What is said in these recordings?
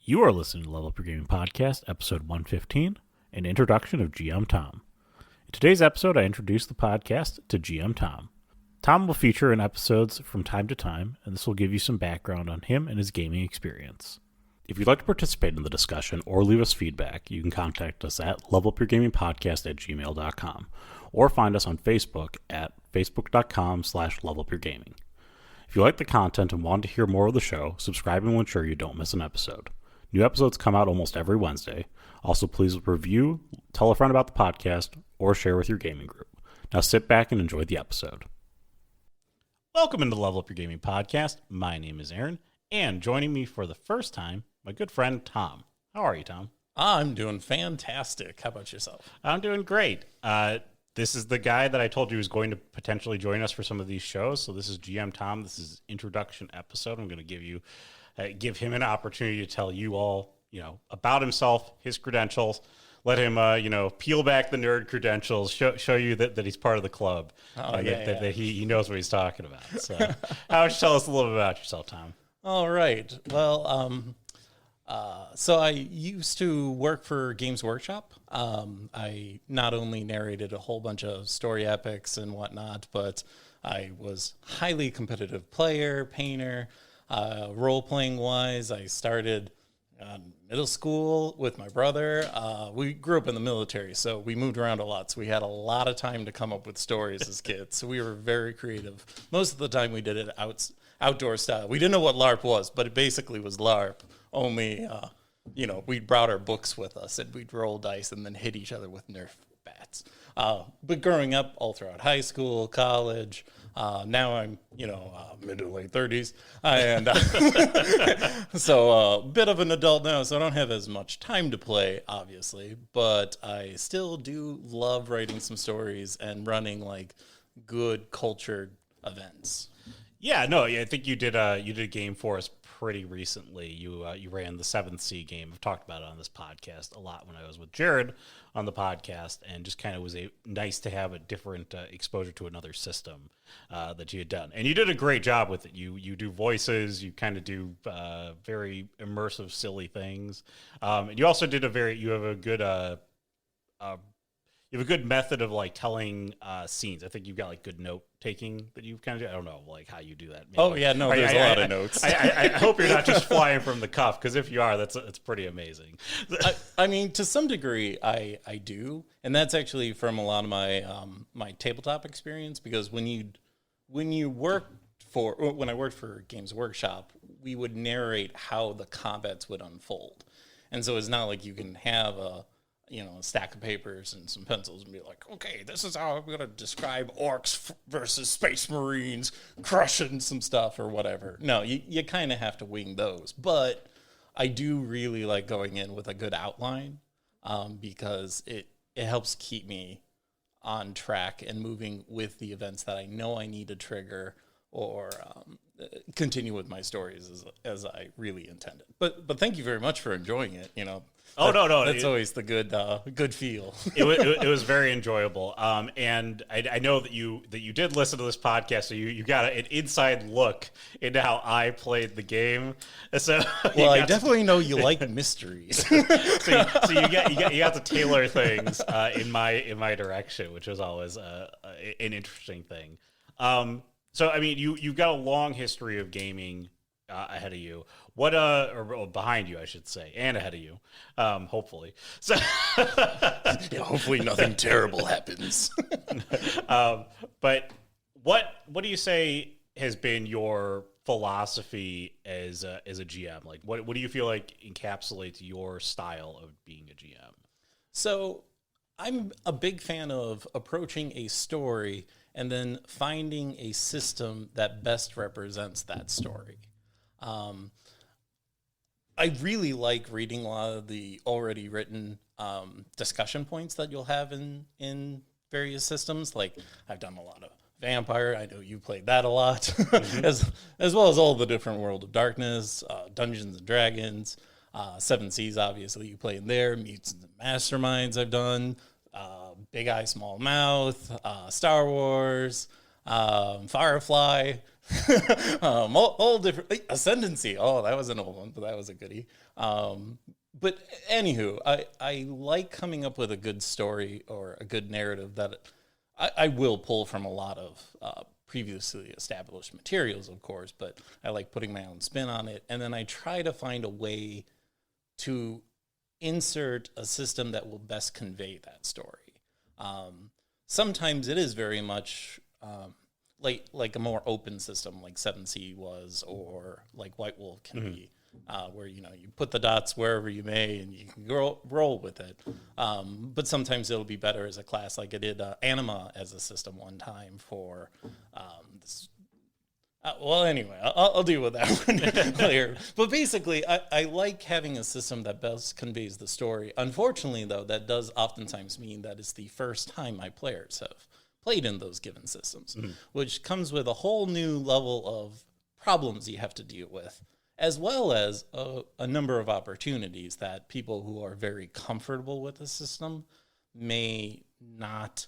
You are listening to Level Up Your Gaming Podcast, episode 115, an introduction of GM Tom. In today's episode, I introduce the podcast to GM Tom. Tom will feature in episodes from time to time, and this will give you some background on him and his gaming experience. If you'd like to participate in the discussion or leave us feedback, you can contact us at levelupyourgamingpodcast@gmail.com or find us on Facebook at facebook.com/levelupyourgaming. If you like the content and want to hear more of the show, subscribe and we'll ensure you don't miss an episode. New episodes come out almost every Wednesday. Also, please review, tell a friend about the podcast, or share with your gaming group. Now sit back and enjoy the episode. Welcome into Level Up Your Gaming Podcast. My name is Aaron, and joining me for the first time, my good friend Tom. How are you, Tom? I'm doing fantastic. How about yourself? I'm doing great. This is the guy that I told you was going to potentially join us for some of these shows. So this is GM Tom. This is introduction episode. I'm going to give him an opportunity to tell you all, about himself, his credentials. Let him, peel back the nerd credentials. Show you that he's part of the club. That he knows what he's talking about. So, how would you tell us a little bit about yourself, Tom? All right. Well, so I used to work for Games Workshop. I not only narrated a whole bunch of story epics and whatnot, but I was highly competitive player, painter, role-playing wise. I started middle school with my brother. We grew up in the military, so we moved around a lot. So we had a lot of time to come up with stories as kids. So we were very creative. Most of the time we did it outdoor style. We didn't know what LARP was, but it basically was LARP. Only, we brought our books with us and we'd roll dice and then hit each other with Nerf bats. But growing up all throughout high school, college, now I'm, mid to late 30s. And so a bit of an adult now, so I don't have as much time to play, obviously. But I still do love writing some stories and running, good cultured events. Yeah, no, I think you did a game for us pretty recently. You ran the 7th Sea game. I've talked about it on this podcast a lot when I was with Jared on the podcast, and just kind of was nice to have a different exposure to another system that you had done. And you did a great job with it. You do voices. You kind of do very immersive, silly things. And you also did you have a good method of telling scenes. I think you've got good note taking that you kind of do. I don't know how you do that. Maybe. There's a lot of notes. I hope you're not just flying from the cuff, because if you are, it's pretty amazing. I mean, to some degree, I do, and that's actually from a lot of my my tabletop experience. Because when I worked for Games Workshop, we would narrate how the combats would unfold, and so it's not like you can have a stack of papers and some pencils and be like, okay, this is how I'm going to describe orcs versus space marines crushing some stuff or whatever. No, you kind of have to wing those. But I do really like going in with a good outline because it helps keep me on track and moving with the events that I know I need to trigger or continue with my stories as I really intended. But thank you very much for enjoying it, No. That's always the good feel. It was very enjoyable. And I know that you did listen to this podcast, so you got an inside look into how I played the game. So I definitely know you like mysteries. so you got to tailor things in my direction, which was always an interesting thing. So I mean, you've got a long history of gaming ahead of you. Or behind you, I should say, and ahead of you, hopefully. So, hopefully nothing terrible happens. But what do you say has been your philosophy as a GM? What do you feel like encapsulates your style of being a GM? So, I'm a big fan of approaching a story and then finding a system that best represents that story. I really like reading a lot of the already written discussion points that you'll have in various systems. I've done a lot of Vampire. I know you played that a lot, mm-hmm. as well as all the different World of Darkness, Dungeons and Dragons, 7 Seas, obviously you play in there, Mutants and Masterminds I've done, Big Eye, Small Mouth, Star Wars, Firefly, all different Ascendancy. Oh, that was an old one, but that was a goodie. But anywho, I like coming up with a good story or a good narrative that I will pull from a lot of previously established materials, of course, but I like putting my own spin on it. And then I try to find a way to insert a system that will best convey that story. Sometimes it is very much like a more open system like 7C was, or like White Wolf can be, where you put the dots wherever you may and you can roll with it. But sometimes it'll be better as a class, like I did Anima as a system one time for this. Well, anyway, I'll deal with that one later. But basically, I like having a system that best conveys the story. Unfortunately, though, that does oftentimes mean that it's the first time my players have played in those given systems, which comes with a whole new level of problems you have to deal with, as well as a number of opportunities that people who are very comfortable with the system may not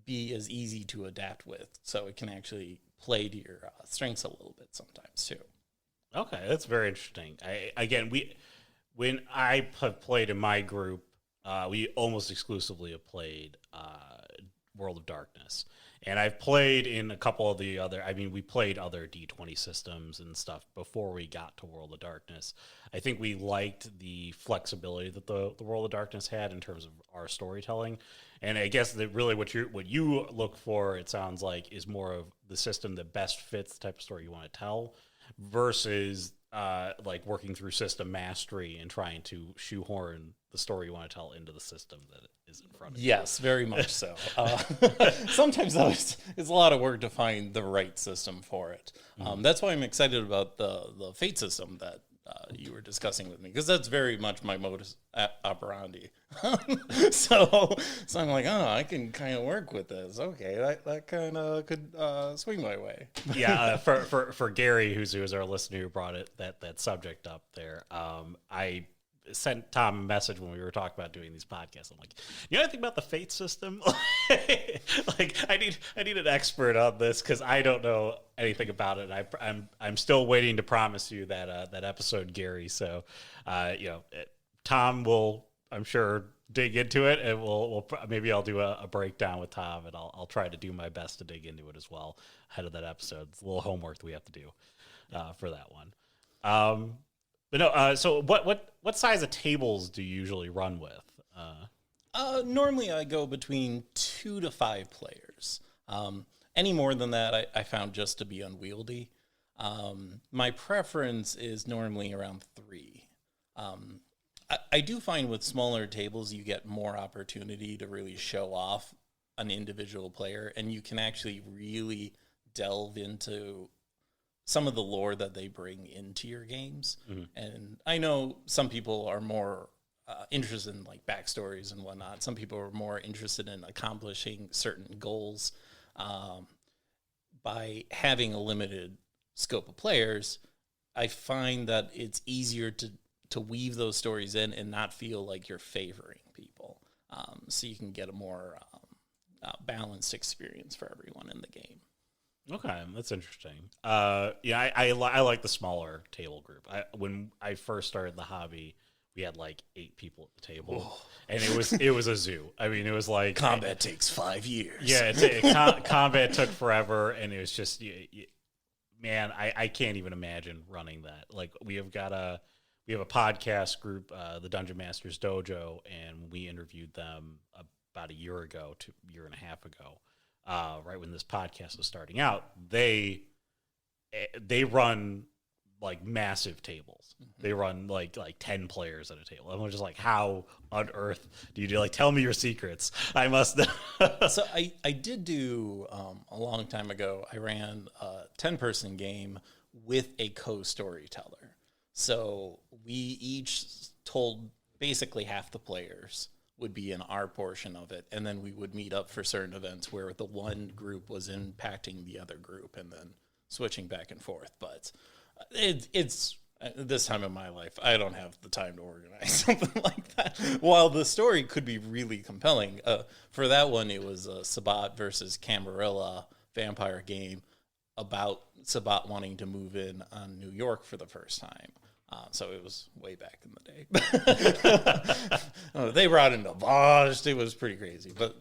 be as easy to adapt with. So it can actually play to your strengths a little bit sometimes too. Okay, that's very interesting. When I have played in my group, we almost exclusively have played World of Darkness. And I've played in a couple of the other, we played other D20 systems and stuff before we got to World of Darkness. I think we liked the flexibility that the World of Darkness had in terms of our storytelling. And I guess that really what you look for, it sounds like, is more of the system that best fits the type of story you want to tell versus like working through system mastery and trying to shoehorn the story you want to tell into the system that is in front of you. Yes, very much so. Sometimes though, it's a lot of work to find the right system for it. That's why I'm excited about the Fate system that you were discussing with me, because that's very much my modus operandi. so I'm like, I can kind of work with this. Okay, that kind of could swing my way. Yeah, for Gary, who's our listener who brought that subject up there, I sent Tom a message when we were talking about doing these podcasts. I'm like, you know anything about the Fate system? Like, I need an expert on this because I don't know anything about it. I'm still waiting to promise you that episode, Gary. So, Tom will, I'm sure, dig into it, and we'll maybe I'll do a breakdown with Tom, and I'll try to do my best to dig into it as well ahead of that episode. It's a little homework that we have to do for that one. But no, so what size of tables do you usually run with? Normally I go between 2 to 5 players. Any more than that, I found just to be unwieldy. My preference is normally around 3. I do find with smaller tables, you get more opportunity to really show off an individual player, and you can actually really delve into some of the lore that they bring into your games. And I know some people are more interested in like backstories and whatnot. Some people are more interested in accomplishing certain goals. By having a limited scope of players, I find that it's easier to weave those stories in and not feel like you're favoring people. So you can get a more balanced experience for everyone in the game. Okay, that's interesting. I like the smaller table group. When I first started the hobby, we had like 8 people at the table, and it was a zoo. It was like combat takes 5 years. Yeah, combat took forever, and it was just, man, I can't even imagine running that. Like we have a podcast group, the Dungeon Masters Dojo, and we interviewed them about a year ago to a year and a half ago. Right when this podcast was starting out, they run like massive tables. They run like 10 players at a table. I'm just like, how on earth do you do? Like, tell me your secrets. I must know. So I did do a long time ago. I ran a 10-person game with a co-storyteller. So we each told basically half the players would be in our portion of it, and then we would meet up for certain events where the one group was impacting the other group and then switching back and forth. But it's this time in my life, I don't have the time to organize something like that. While the story could be really compelling, for that one, it was Sabat versus Camarilla vampire game about Sabat wanting to move in on New York for the first time. So it was way back in the day. They brought in the Vosh. It was pretty crazy. But,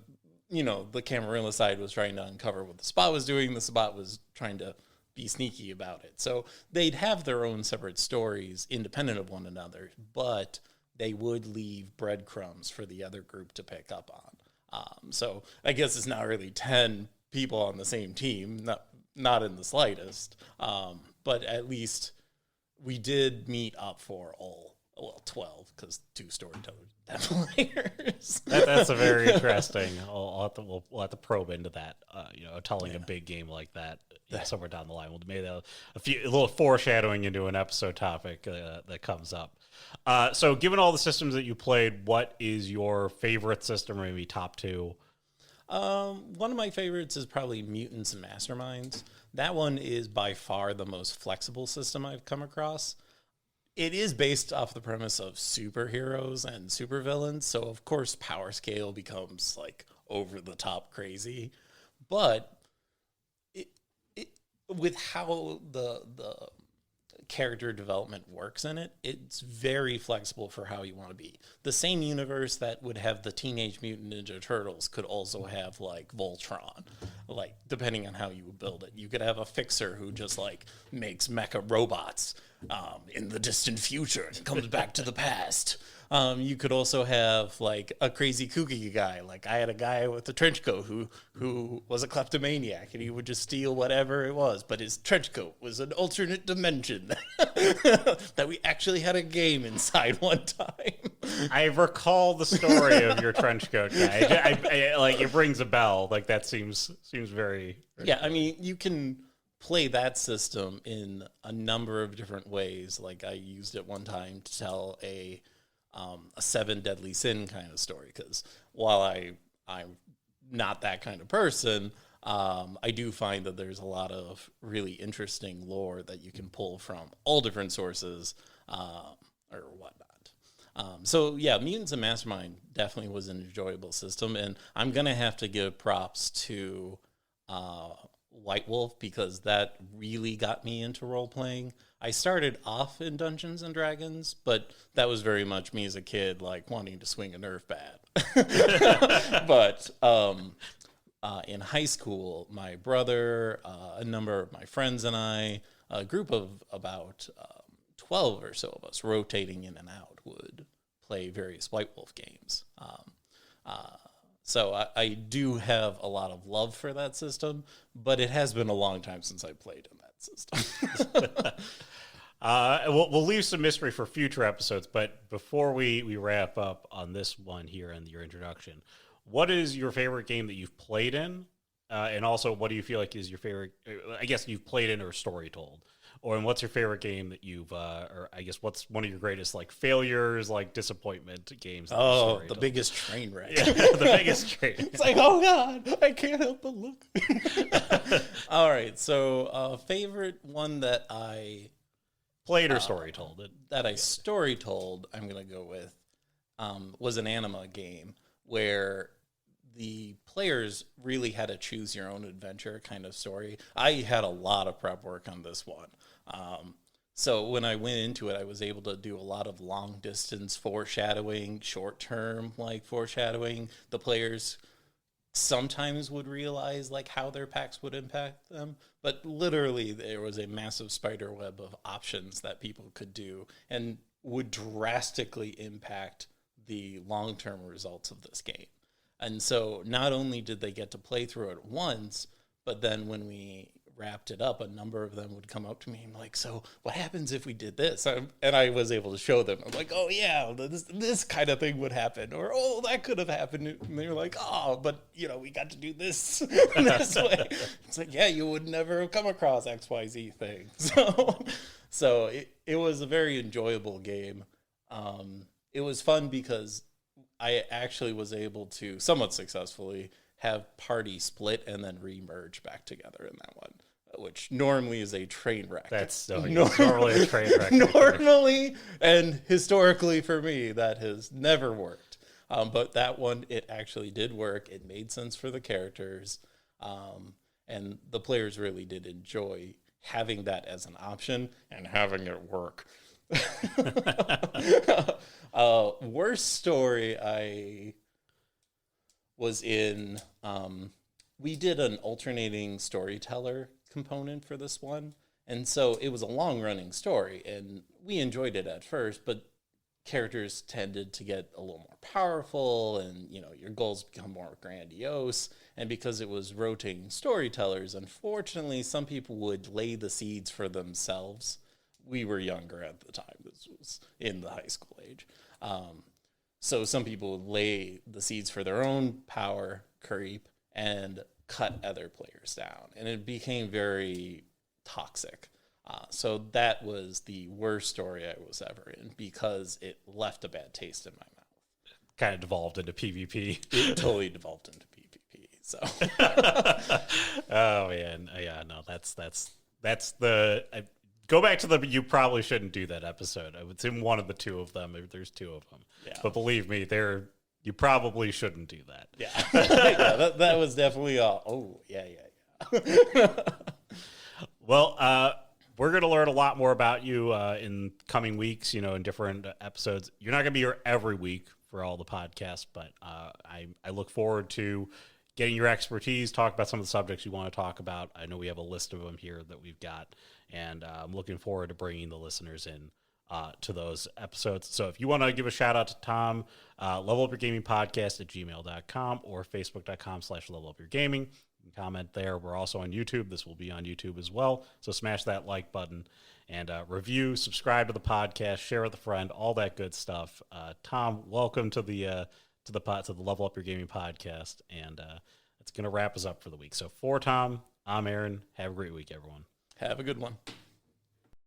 the Camarilla side was trying to uncover what the Sabat was doing. The Sabat was trying to be sneaky about it. So they'd have their own separate stories independent of one another, but they would leave breadcrumbs for the other group to pick up on. So I guess it's not really 10 people on the same team, not in the slightest. But at least we did meet up for 12, because 2 storytellers, 10 players. That's a very interesting. We'll have to probe into that. Telling a big game like that somewhere down the line. We'll maybe a little foreshadowing into an episode topic that comes up. So, given all the systems that you played, what is your favorite system, or maybe top 2? One of my favorites is probably Mutants and Masterminds. That one is by far the most flexible system I've come across. It is based off the premise of superheroes and supervillains, so of course power scale becomes like over the top crazy. But with how the character development works in it, it's very flexible for how you want to be. The same universe that would have the Teenage Mutant Ninja Turtles could also have like Voltron, like depending on how you would build it. You could have a fixer who just like makes mecha robots in the distant future and comes back to the past. You could also have like a crazy kooky guy. Like I had a guy with a trench coat who was a kleptomaniac, and he would just steal whatever it was. But his trench coat was an alternate dimension that we actually had a game inside one time. I recall the story of your trench coat guy. I like it rings a bell. Like that seems very. Yeah, I mean you can play that system in a number of different ways. Like I used it one time to tell a 7 deadly sin kind of story, because while I'm not that kind of person, I do find that there's a lot of really interesting lore that you can pull from all different sources or whatnot. So yeah, Mutants and Mastermind definitely was an enjoyable system, and I'm gonna have to give props to White Wolf, because that really got me into role-playing. I started off in Dungeons and Dragons, but that was very much me as a kid, like wanting to swing a Nerf bat. But in high school, my brother, a number of my friends, and I, a group of about 12 or so of us, rotating in and out, would play various White Wolf games. So I do have a lot of love for that system, but it has been a long time since I played in that system. We'll leave some mystery for future episodes, but before we wrap up on this one here and your introduction, what is your favorite game that you've played in? And also, what do you feel like is your favorite, I guess you've played in or story told? And what's your favorite game that you've, or I guess what's one of your greatest like failures, like disappointment games? Oh, the biggest train wreck. Yeah, the biggest train. It's like, oh God, I can't help but look. All right, so favorite one that I played or story told it. That I story told, I'm gonna go with, was an anima game where the players really had a choose your own adventure kind of story. I had a lot of prep work on this one. So when I went into it, I was able to do a lot of long distance foreshadowing, short term like foreshadowing. The players sometimes would realize like how their packs would impact them, but literally there was a massive spider web of options that people could do and would drastically impact the long-term results of this game. And so not only did they get to play through it once, but then when we wrapped it up, a number of them would come up to me and like, so what happens if we did this? And I was able to show them. I'm like, oh yeah, this kind of thing would happen, or oh, that could have happened. And they were like, oh, but we got to do this this way. It's like, yeah, you would never have come across XYZ thing. So it was a very enjoyable game. It was fun because I actually was able to somewhat successfully have party split and then re-merge back together in that one, which normally is a train wreck. That's normally a train wreck. Normally and historically for me, that has never worked. But that one, it actually did work. It made sense for the characters. And the players really did enjoy having that as an option and having it work. Worst story I was in, we did an alternating storyteller component for this one. And so it was a long running story, and we enjoyed it at first, but characters tended to get a little more powerful, and your goals become more grandiose. And because it was rotating storytellers, unfortunately some people would lay the seeds for themselves. We were younger at the time. This was in the high school age. So some people would lay the seeds for their own power creep and cut other players down, and it became very toxic. So that was the worst story I was ever in because it left a bad taste in my mouth. Kind of devolved into PvP. It totally devolved into PvP. So, oh man, yeah, no, that's the. Go back to the you probably shouldn't do that episode. It's in one of the two of them. There's two of them. Yeah. But believe me, you probably shouldn't do that. Yeah, yeah, that was definitely. Yeah. Well, we're going to learn a lot more about you in coming weeks, in different episodes. You're not going to be here every week for all the podcasts, but I look forward to getting your expertise, talk about some of the subjects you want to talk about. I know we have a list of them here that we've got, and I'm looking forward to bringing the listeners in to those episodes. So if you want to give a shout out to Tom, Level Up Your Gaming Podcast at gmail.com or facebook.com/levelupyourgaming. Comment there. We're also on YouTube. This will be on YouTube as well. So smash that like button and review, subscribe to the podcast, share with a friend, all that good stuff. Tom, welcome to the Level Up Your Gaming podcast, and it's going to wrap us up for the week. So for Tom, I'm Aaron. Have a great week, everyone. Have a good one.